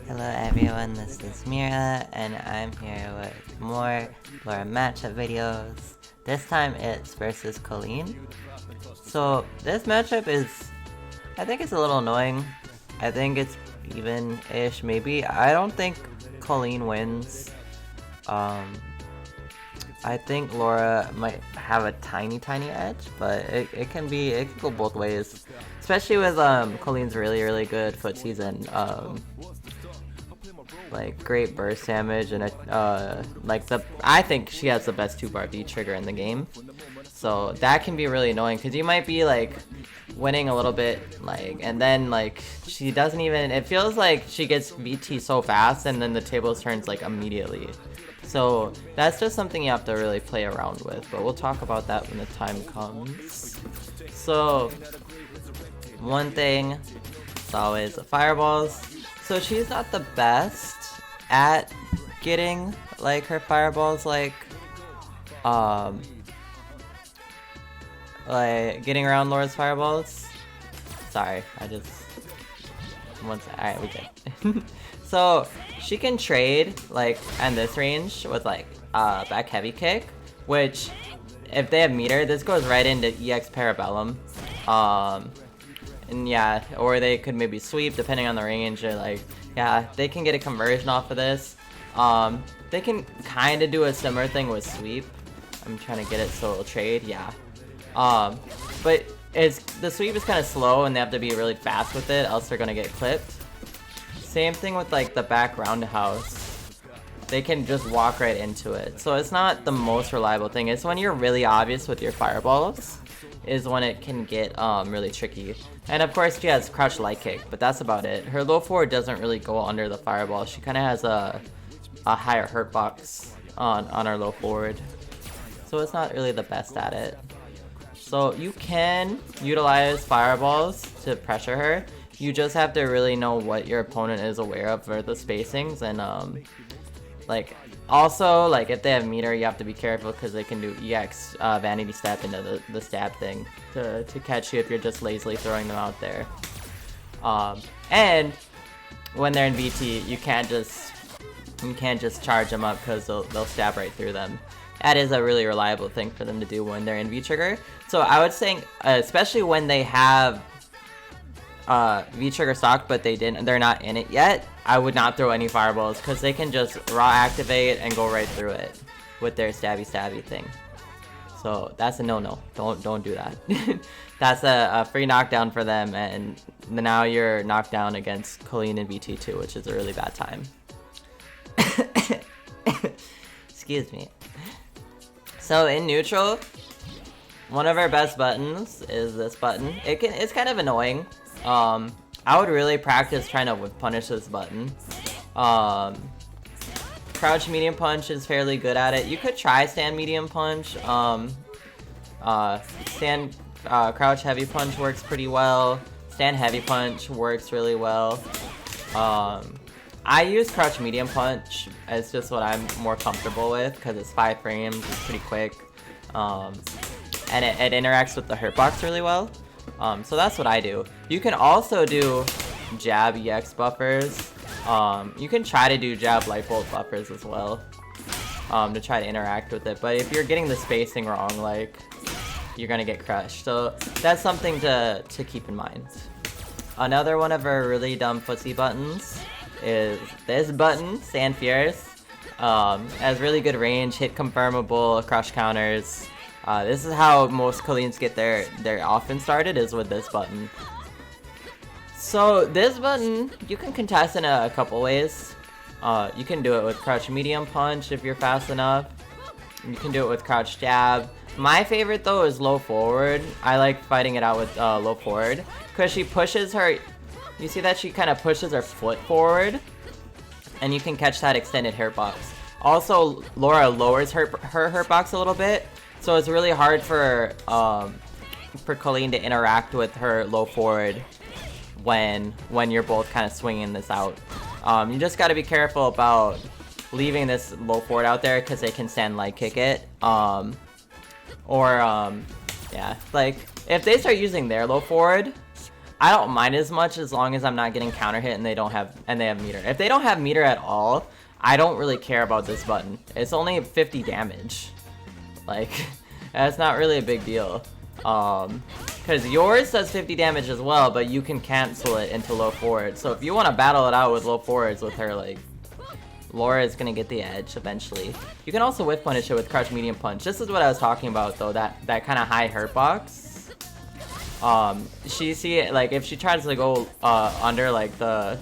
Hello everyone, this is Mira, and I'm here with more Laura matchup videos. This time it's versus Kolin. So this matchup I think it's a little annoying. I think it's even-ish maybe. I don't think Kolin wins. I think Laura might have a tiny edge, but it can go both ways. Especially with Colin's really good footsies and like great burst damage and I think she has the best 2-bar V trigger in the game. So that can be really annoying because you might be like winning a little bit and then she doesn't even, it feels like she gets VT so fast and then the tables turns immediately. So that's just something you have to really play around with, but we'll talk about that when the time comes. So one thing is always the fireballs. So she's not the best at getting her fireballs getting around Laura's fireballs. Sorry, alright, we good. So she can trade in this range with back heavy kick, which if they have meter, this goes right into EX Parabellum. And yeah, or they could maybe sweep depending on the range, or yeah, they can get a conversion off of this. They can kind of do a similar thing with sweep. I'm trying to get it so it'll trade, yeah. But the sweep is kind of slow and they have to be really fast with it, else they're gonna get clipped. Same thing with the back roundhouse. They can just walk right into it. So it's not the most reliable thing. It's when you're really obvious with your fireballs is when it can get really tricky. And of course she has crouch light kick, but that's about it. Her low forward doesn't really go under the fireball. She kind of has a higher hurt box on her low forward. So it's not really the best at it. So you can utilize fireballs to pressure her. You just have to really know what your opponent is aware of for the spacings, and also if they have meter, you have to be careful because they can do EX vanity step into the stab thing to catch you if you're just lazily throwing them out there. And when they're in VT, you can't just charge them up because they'll stab right through them. That is a really reliable thing for them to do when they're in V trigger. So I would say, especially when they have V trigger stock but they're not in it yet, I would not throw any fireballs because they can just raw activate and go right through it with their stabby thing. So that's a no. Don't do that. That's a free knockdown for them, and now you're knocked down against Kolin and VT2, which is a really bad time. Excuse me. So in neutral, one of our best buttons is this button. It's kind of annoying. I would really practice trying to whip punish this button. Crouch medium punch is fairly good at it. You could try stand medium punch. Stand crouch heavy punch works pretty well. Stand heavy punch works really well. I use crouch medium punch. It's just what I'm more comfortable with because it's 5 frames. It's pretty quick. And it interacts with the hurt box really well. So that's what I do. You can also do jab EX buffers. You can try to do jab light bolt buffers as well, to try to interact with it. But if you're getting the spacing wrong, you're gonna get crushed. So that's something to keep in mind. Another one of our really dumb footsie buttons is this button, Stand Fierce. Has really good range, hit confirmable, crush counters. This is how most Kolins get their offense started, is with this button. So this button, you can contest in a couple ways. You can do it with crouch medium punch if you're fast enough. You can do it with crouch jab. My favorite though is low forward. I like fighting it out with low forward because she pushes her. You see that she kind of pushes her foot forward, and you can catch that extended hurt box. Also, Laura lowers her hurt box a little bit. So it's really hard for Kolin to interact with her low forward when you're both kind of swinging this out. You just got to be careful about leaving this low forward out there because they can stand light kick it. Yeah, if they start using their low forward, I don't mind as much as long as I'm not getting counter hit and they have meter. If they don't have meter at all, I don't really care about this button. It's only 50 damage. Like, that's not really a big deal. Because yours does 50 damage as well, but you can cancel it into low forward. So if you want to battle it out with low forwards with her, like, Laura is going to get the edge eventually. You can also whiff punish it with crouch medium punch. This is what I was talking about though, that kind of high hurt box. Like if she tries to go under like the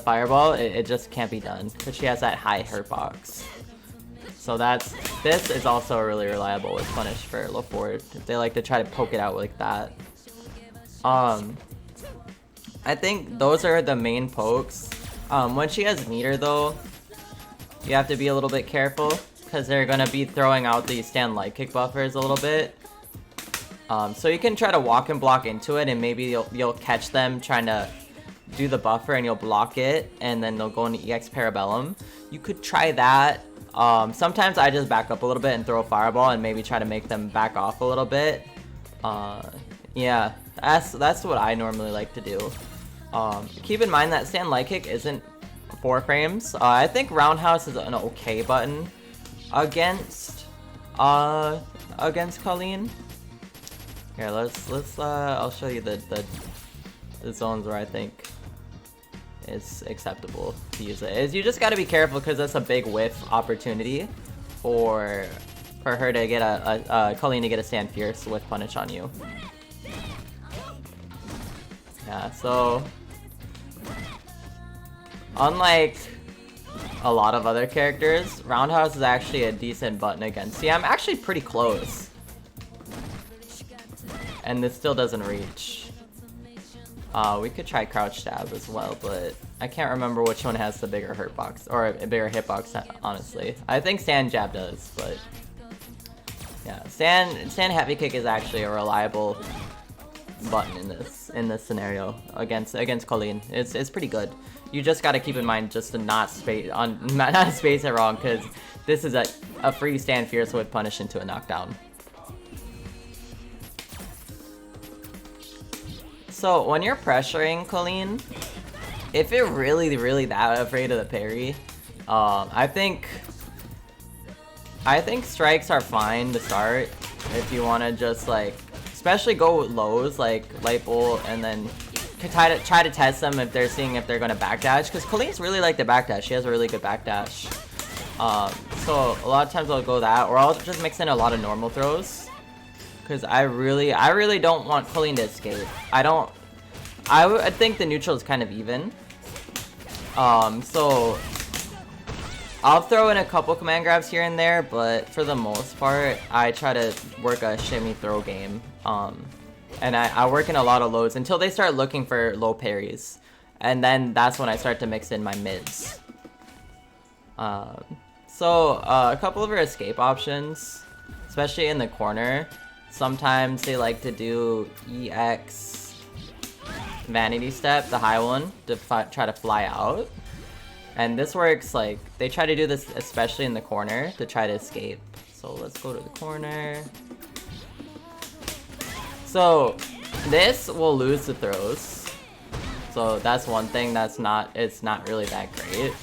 fireball, it just can't be done because she has that high hurt box. So this is also really reliable with punish for low forward if they like to try to poke it out like that. I think those are the main pokes. When she has meter though, you have to be a little bit careful because they're gonna be throwing out these stand light kick buffers a little bit. So you can try to walk and block into it, and maybe you'll catch them trying to do the buffer, and you'll block it, and then they'll go into EX Parabellum. You could try that. Sometimes I just back up a little bit and throw a fireball, and maybe try to make them back off a little bit. Yeah, that's what I normally like to do. Keep in mind that stand light kick isn't 4 frames. I think roundhouse is an okay button against Kolin. Here, let's I'll show you the zones where I think it's acceptable to use it. You just got to be careful because that's a big whiff opportunity for her to get Kolin to get a stand fierce with punish on you. Yeah, so unlike a lot of other characters, roundhouse is actually a decent button against. See, I'm actually pretty close. And this still doesn't reach. We could try crouch stab as well, but I can't remember which one has the bigger hurt box, or a bigger hitbox, honestly. I think stand jab does, but yeah, stand heavy kick is actually a reliable button in this scenario against Kolin. It's pretty good. You just got to keep in mind just to not space it wrong, because this is a free stand fierce with punish into a knockdown. So when you're pressuring Kolin, if you're really that afraid of the parry, I think strikes are fine to start if you want to just like, especially go with lows like light bolt, and then try to test them if they're seeing if they're going to backdash, because Kolin's really like the backdash. She has a really good backdash. So a lot of times I'll go that, or I'll just mix in a lot of normal throws, because I really don't want Kolin to escape. I think the neutral is kind of even. So I'll throw in a couple command grabs here and there, but for the most part, I try to work a shimmy throw game. And I work in a lot of lows until they start looking for low parries. And then that's when I start to mix in my mids. So a couple of her escape options, especially in the corner. Sometimes they like to do EX Vanity Step, the high one, to try to fly out. And this works, like, they try to do this especially in the corner to try to escape. So let's go to the corner. So this will lose the throws. So that's one thing it's not really that great.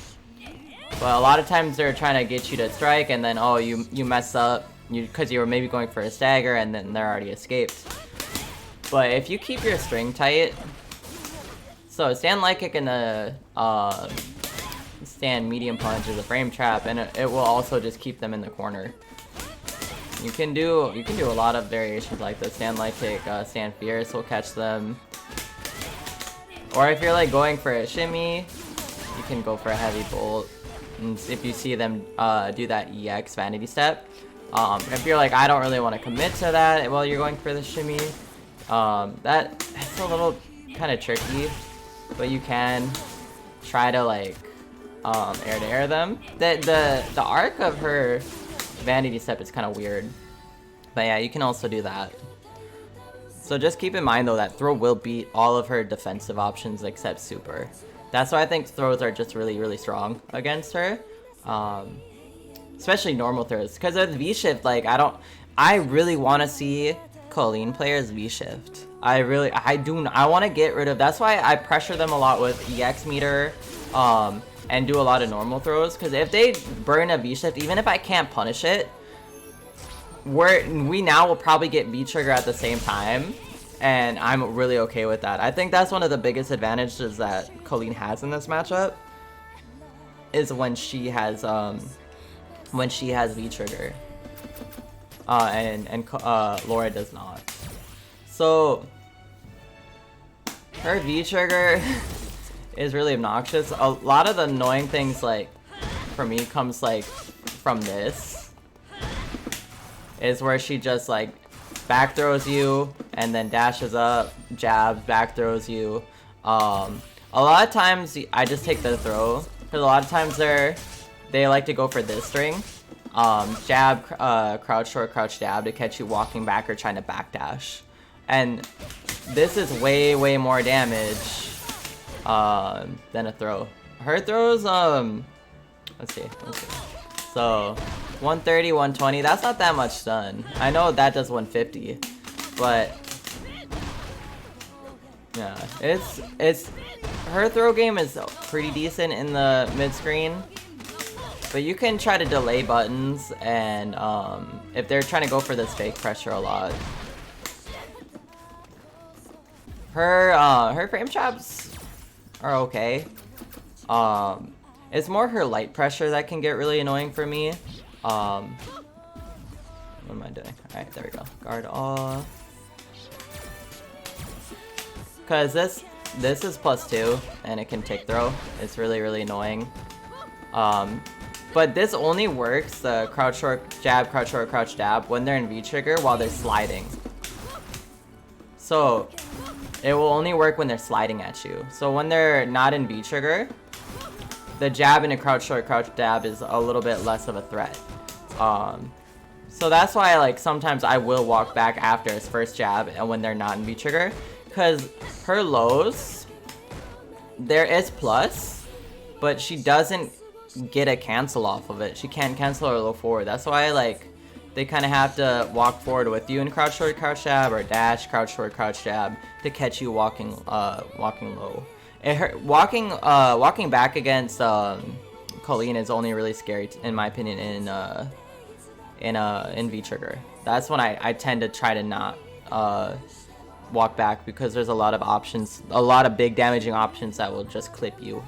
But a lot of times they're trying to get you to strike, and then oh, you mess up because you were maybe going for a stagger, and then they're already escaped. But if you keep your string tight, so stand light kick and a stand medium punch is a frame trap, and it will also just keep them in the corner. You can do a lot of variations like this. Stand light kick, stand fierce will catch them. Or if you're like going for a shimmy, you can go for a heavy bolt. And if you see them do that EX Vanity Step, if you're like, I don't really want to commit to that while you're going for the shimmy, that's a little kind of tricky, but you can try to like air to air them. The arc of her Vanity Step is kind of weird, but yeah, you can also do that. So just keep in mind though that throw will beat all of her defensive options except super. That's why I think throws are just really strong against her, especially normal throws. Because with V shift, like I really want to see Kolin players V-shift. I want to get rid of, that's why I pressure them a lot with EX meter, and do a lot of normal throws, because if they burn a V-shift, even if I can't punish it, we now will probably get V-trigger at the same time, and I'm really okay with that. I think that's one of the biggest advantages that Kolin has in this matchup, is when she has V-trigger. And Laura does not. So her V-trigger is really obnoxious. A lot of the annoying things, like, for me, comes like from this. Is where she just like back throws you and then dashes up, jabs, back throws you. A lot of times I just take the throw, because a lot of times they like to go for this string. Jab, crouch short, crouch jab to catch you walking back or trying to backdash. And this is way more damage than a throw. Her throws, let's see. So 130, 120, that's not that much stun. I know that does 150, but yeah, it's her throw game is pretty decent in the mid screen. But you can try to delay buttons, and if they're trying to go for this fake pressure a lot. Her frame traps are okay. It's more her light pressure that can get really annoying for me. What am I doing? Alright, there we go. Guard all. Cause this is +2 and it can take throw. It's really annoying. But this only works, the crouch short jab, crouch short, crouch jab, when they're in V-trigger while they're sliding. So it will only work when they're sliding at you. So when they're not in V-trigger, the jab and a crouch short, crouch jab is a little bit less of a threat. So that's why, like, sometimes I will walk back after his first jab and when they're not in V-trigger. Because her lows, there is plus, but she doesn't get a cancel off of it. She can't cancel her low forward. That's why, like, they kind of have to walk forward with you in crouch short, crouch jab, or dash, crouch short, crouch jab to catch you walking low. Walking back against Kolin is only really scary, in my opinion, in V-trigger. That's when I tend to try to not walk back, because there's a lot of options, a lot of big damaging options that will just clip you.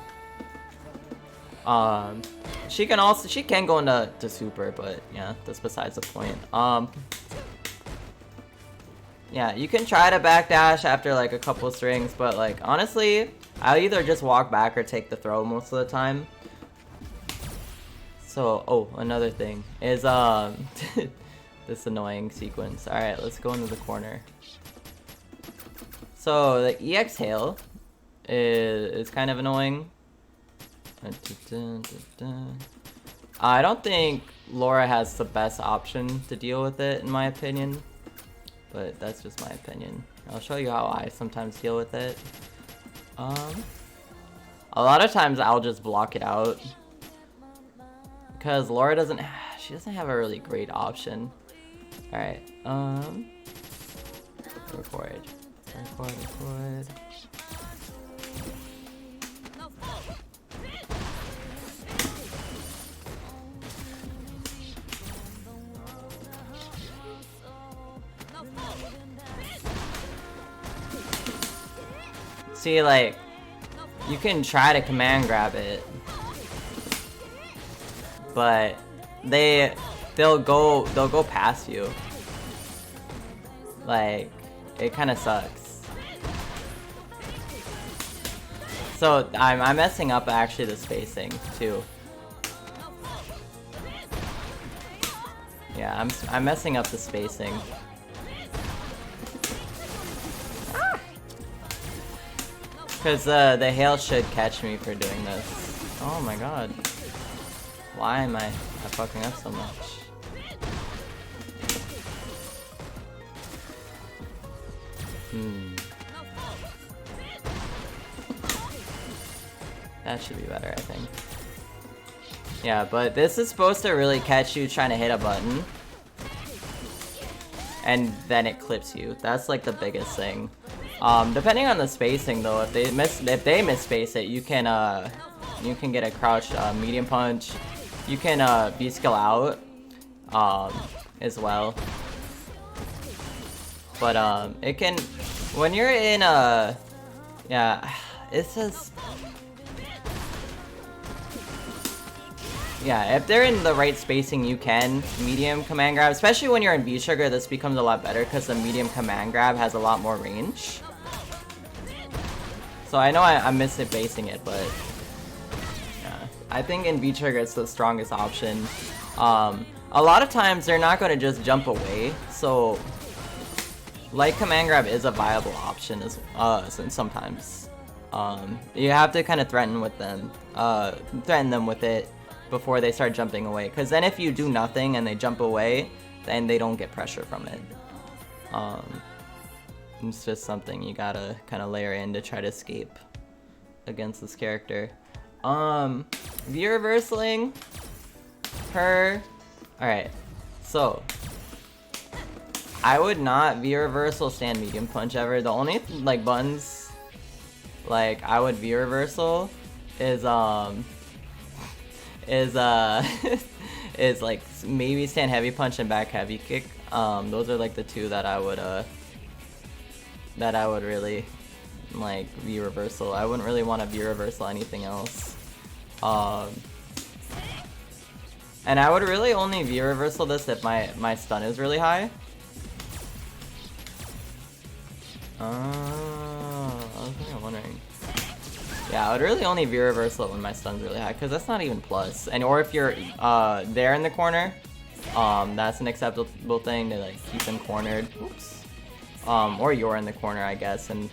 She can go into super, but yeah, that's besides the point. Yeah, you can try to backdash after like a couple strings, but like honestly, I'll either just walk back or take the throw most of the time. So, oh, another thing is this annoying sequence. All right, let's go into the corner. So the EX hail is kind of annoying. I don't think Laura has the best option to deal with it, in my opinion, but that's just my opinion. I'll show you how I sometimes deal with it. A lot of times I'll just block it out, because Laura doesn't have a really great option. All right, record. See, like, you can try to command grab it, but they'll go past you. Like, it kind of sucks. So I'm messing up actually the spacing too. Yeah, I'm messing up the spacing. Because the hail should catch me for doing this. Oh my god. Why am I fucking up so much? That should be better, I think. Yeah, but this is supposed to really catch you trying to hit a button. and then it clips you. That's like the biggest thing. Depending on the spacing though, if they misspace it, you can get a crouch medium punch. You can V-skill out as well. But it can, when you're in yeah, it says, yeah, if they're in the right spacing, you can medium command grab. Especially when you're in V-Trigger, this becomes a lot better because the medium command grab has a lot more range. So I know I'm misspacing it, but yeah, I think in V-Trigger it's the strongest option. A lot of times they're not going to just jump away, so light command grab is a viable option as sometimes. You have to kind of threaten them with it before they start jumping away, because then if you do nothing and they jump away, then they don't get pressure from it. It's just something you gotta kind of layer in to try to escape against this character. V-reversaling her. Alright, so I would not V-reversal stand medium punch ever. The only like buttons like I would V-reversal is is like maybe stand heavy punch and back heavy kick. Those are like the two that I would really like V-reversal. I wouldn't really want to V-reversal anything else. And I would really only V-reversal this if my stun is really high. I was kind of wondering. Yeah, I would really only V-reversal it when my stun's really high, because that's not even plus. And or if you're there in the corner, that's an acceptable thing to like keep them cornered. Oops. Or you're in the corner, I guess, and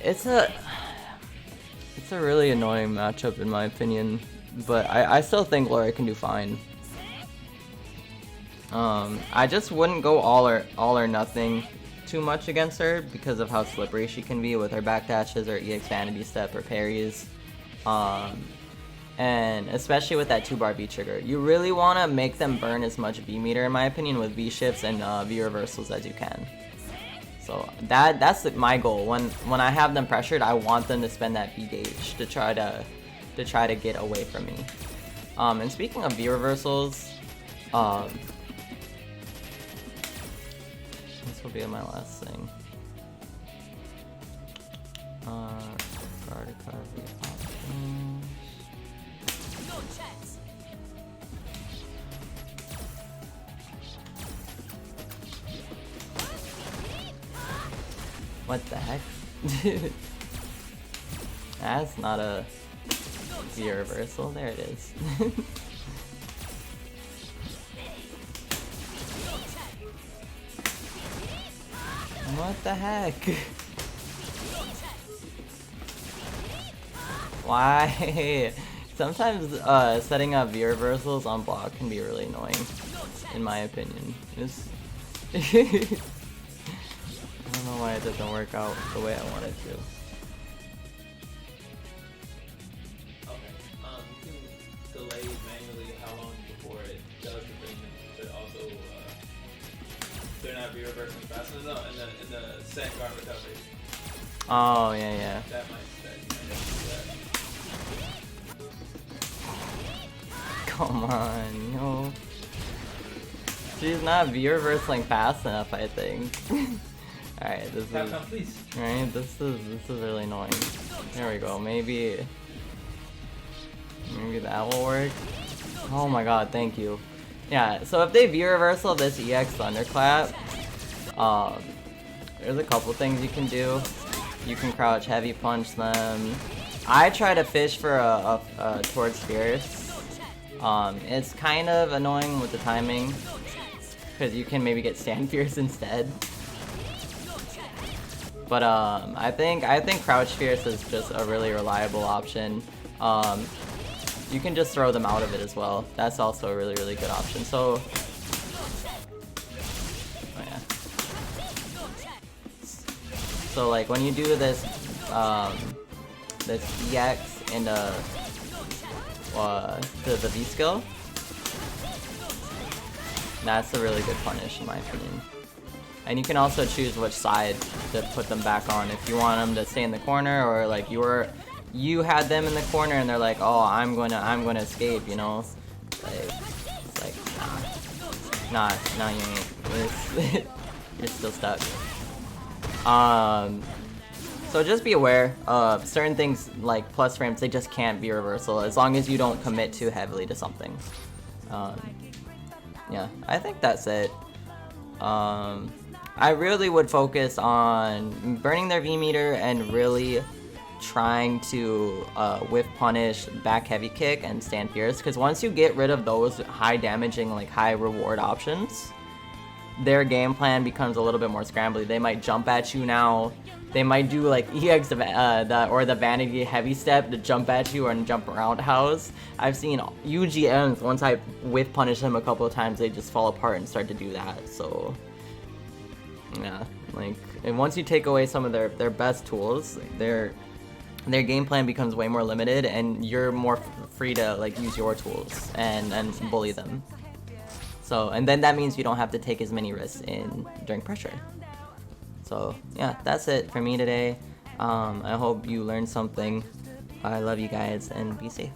it's a really annoying matchup in my opinion, but I still think Laura can do fine. I just wouldn't go all or nothing too much against her because of how slippery she can be with her backdashes or EX vanity step or parries. And especially with that 2-bar V trigger, you really want to make them burn as much V meter, in my opinion, with V shifts and V reversals as you can. So that's my goal. When I have them pressured, I want them to spend that V gauge to try to get away from me. And speaking of V reversals, this will be my last thing. Guard recovery options. What the heck? That's not a V reversal. There it is. What the heck? Why? Sometimes setting up V reversals on block can be really annoying, in my opinion. I don't know why it doesn't work out the way I want it to. Okay. You can delay manually how long before it does the thing, but also they're not reversing fast enough in the set guard recovery. Oh yeah. That might do that. Come on, yo. She's not V reversing fast enough, I think. Alright, this is right. This is really annoying. There we go. Maybe that will work. Oh my god, thank you. Yeah. So if they V reversal this EX Thunderclap, there's a couple things you can do. You can crouch heavy punch them. I try to fish for a towards Fierce. It's kind of annoying with the timing because you can maybe get stand Fierce instead. But I think Crouch Fierce is just a really reliable option. You can just throw them out of it as well. That's also a really good option. So, oh yeah. So like when you do this, this EX and the V skill, That's a really good punish in my opinion. And you can also choose which side to put them back on. If you want them to stay in the corner, or like you had them in the corner and they're like, oh, I'm gonna escape, you know? It's like nah, you ain't. You're still stuck. So just be aware. Certain things like plus frames, they just can't be reversal as long as you don't commit too heavily to something. Yeah, I think that's it. I really would focus on burning their V meter and really trying to whiff punish, back heavy kick, and stand fierce, because once you get rid of those high damaging, like high reward options, their game plan becomes a little bit more scrambly. They might jump at you now. They might do like EX or the vanity heavy step to jump at you and jump around house. I've seen UGMs, once I whiff punish them a couple of times, they just fall apart and start to do that. So yeah, like, and once you take away some of their best tools, their game plan becomes way more limited, and you're more free to like use your tools and bully them. So, and then that means you don't have to take as many risks during pressure. So yeah, that's it for me today. I hope you learned something. I love you guys, and be safe.